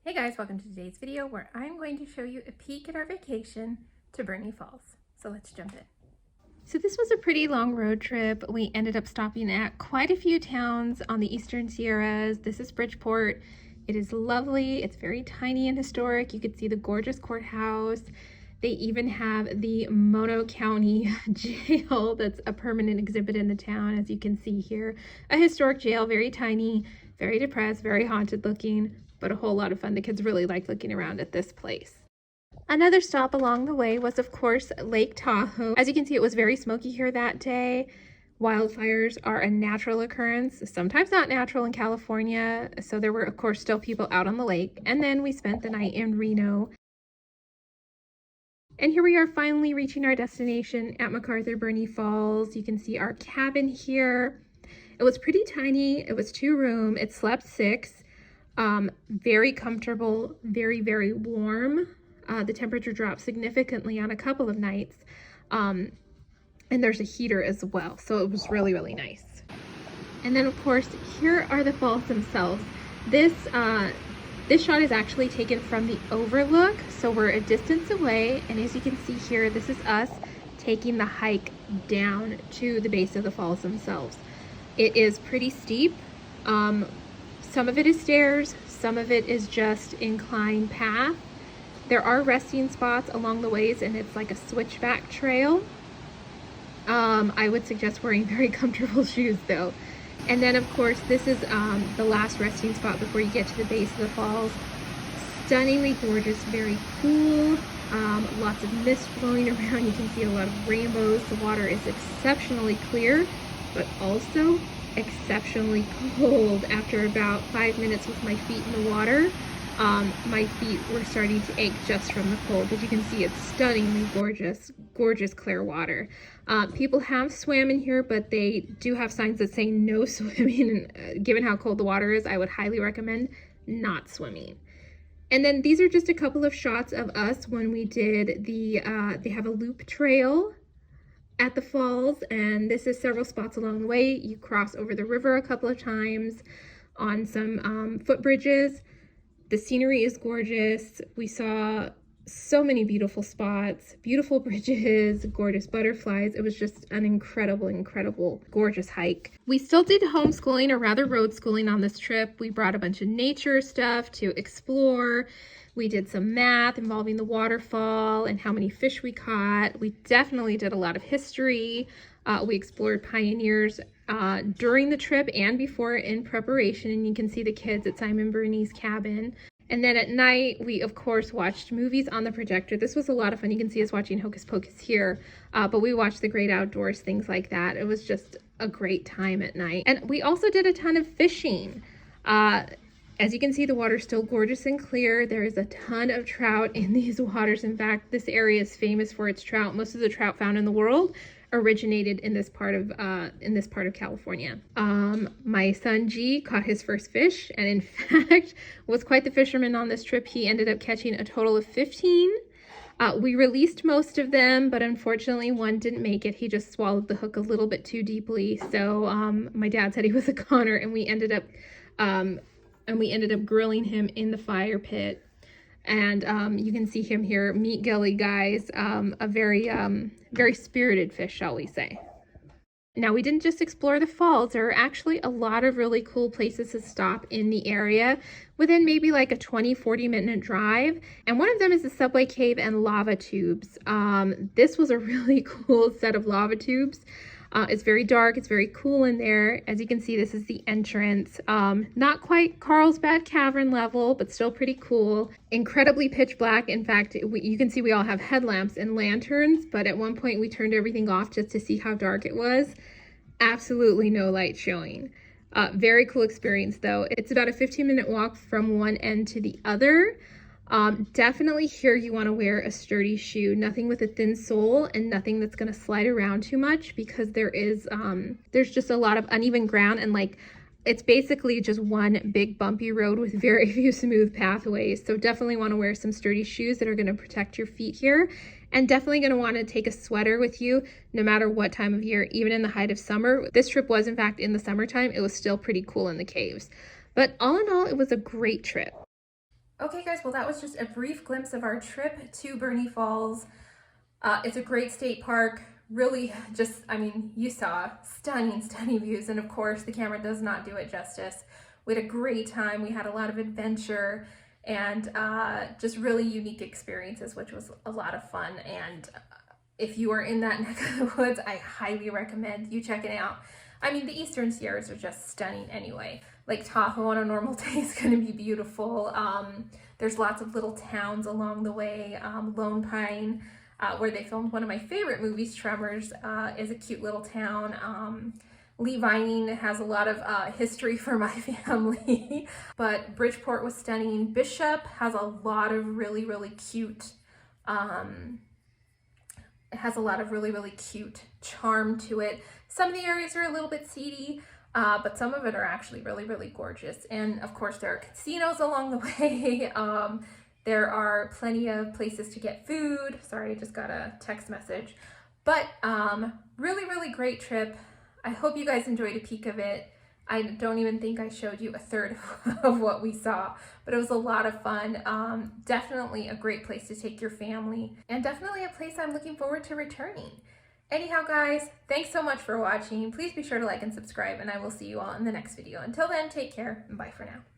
Hey guys, welcome to today's video where I'm going to show you a peek at our vacation to Burney Falls. So let's jump in. So this was a pretty long road trip. We ended up stopping at quite a few towns on the Eastern Sierras. This is Bridgeport. It is lovely. It's very tiny and historic. You can see the gorgeous courthouse. They even have the Mono County Jail. That's a permanent exhibit in the town, as you can see here. A historic jail, very tiny, very depressed, very haunted looking, but a whole lot of fun. The kids really liked looking around at this place. Another stop along the way was, of course, Lake Tahoe. As you can see, it was very smoky here that day. Wildfires are a natural occurrence, sometimes not natural in California. So there were, of course, still people out on the lake. And then we spent the night in Reno. And here we are finally reaching our destination at McArthur Burney Falls. You can see our cabin here. It was pretty tiny. It was 2-room. It slept 6. Very comfortable, very, very warm. The temperature dropped significantly on a couple of nights. And there's a heater as well. So it was really, really nice. And then of course, here are the falls themselves. This shot is actually taken from the overlook. So we're a distance away. And as you can see here, this is us taking the hike down to the base of the falls themselves. It is pretty steep. Some of it is stairs, some of it is just inclined path. There are resting spots along the ways, and it's like a switchback trail. I would suggest wearing very comfortable shoes though. And then of course, this is the last resting spot before you get to the base of the falls. Stunningly gorgeous, very cool. Lots of mist flowing around. You can see a lot of rainbows. The water is exceptionally clear, but also exceptionally cold. After about 5 minutes with my feet in the water, my feet were starting to ache just from the cold. As you can see, it's stunningly gorgeous, gorgeous clear water. People have swam in here, but they do have signs that say no swimming. And given how cold the water is, I would highly recommend not swimming. And then these are just a couple of shots of us when we did the, they have a loop trail at the falls, and this is several spots along the way. You cross over the river a couple of times on some footbridges. The scenery is gorgeous. We saw so many beautiful spots, beautiful bridges, gorgeous butterflies. It was just an incredible, gorgeous hike. We still did homeschooling, or rather road schooling, on this trip. We brought a bunch of nature stuff to explore. We did some math involving the waterfall and how many fish we caught. We definitely did a lot of history. We explored pioneers during the trip and before in preparation. And you can see the kids at Simon Burney's cabin. And then at night, we of course watched movies on the projector. This was a lot of fun. You can see us watching Hocus Pocus here, but we watched The Great Outdoors, things like that. It was just a great time at night. And we also did a ton of fishing. As you can see, the water's still gorgeous and clear. There is a ton of trout in these waters. In fact, this area is famous for its trout. Most of the trout found in the world originated in this part of California. My son G caught his first fish, and in fact was quite the fisherman on this trip. He ended up catching a total of 15. We released most of them, but unfortunately one didn't make it. He just swallowed the hook a little bit too deeply. So my dad said he was a goner, and we ended up grilling him in the fire pit. And you can see him here, meat gilly, guys. A very spirited fish, shall we say. Now, we didn't just explore the falls. There are actually a lot of really cool places to stop in the area within maybe like a 20-40 minute drive. And one of them is the Subway Cave and lava tubes. This was a really cool set of lava tubes. It's very dark, it's very cool in there. As you can see, this is the entrance. Not quite Carlsbad Cavern level, but still pretty cool. Incredibly pitch black. In fact, you can see we all have headlamps and lanterns, but at one point we turned everything off just to see how dark it was. Absolutely no light showing. Very cool experience though. It's about a 15-minute walk from one end to the other. Definitely here you want to wear a sturdy shoe, nothing with a thin sole and nothing that's going to slide around too much, because there's just a lot of uneven ground, and like it's basically just one big bumpy road with very few smooth pathways. So definitely want to wear some sturdy shoes that are going to protect your feet here, and definitely going to want to take a sweater with you no matter what time of year, even in the height of summer. This trip was in fact in the summertime. It was still pretty cool in the caves, but all in all, it was a great trip. Okay guys, well that was just a brief glimpse of our trip to Burney Falls. It's a great state park, really just, I mean, you saw stunning, stunning views, and of course the camera does not do it justice. We had a great time, we had a lot of adventure, and just really unique experiences, which was a lot of fun. And if you are in that neck of the woods, I highly recommend you check it out. I mean, the Eastern Sierras are just stunning anyway. Lake Tahoe on a normal day is going to be beautiful. There's lots of little towns along the way. Lone Pine, where they filmed one of my favorite movies, Tremors, is a cute little town. Lee Vining has a lot of history for my family, but Bridgeport was stunning. Bishop has a lot of really, really cute, it has a lot of really, really cute charm to it. Some of the areas are a little bit seedy, but some of it are actually really, really gorgeous. And of course there are casinos along the way. There are plenty of places to get food. Sorry, I just got a text message. But really, really great trip. I hope you guys enjoyed a peek of it. I don't even think I showed you a third of what we saw, but it was a lot of fun. Definitely a great place to take your family, and definitely a place I'm looking forward to returning. Anyhow, guys, thanks so much for watching. Please be sure to like and subscribe, and I will see you all in the next video. Until then, take care, and bye for now.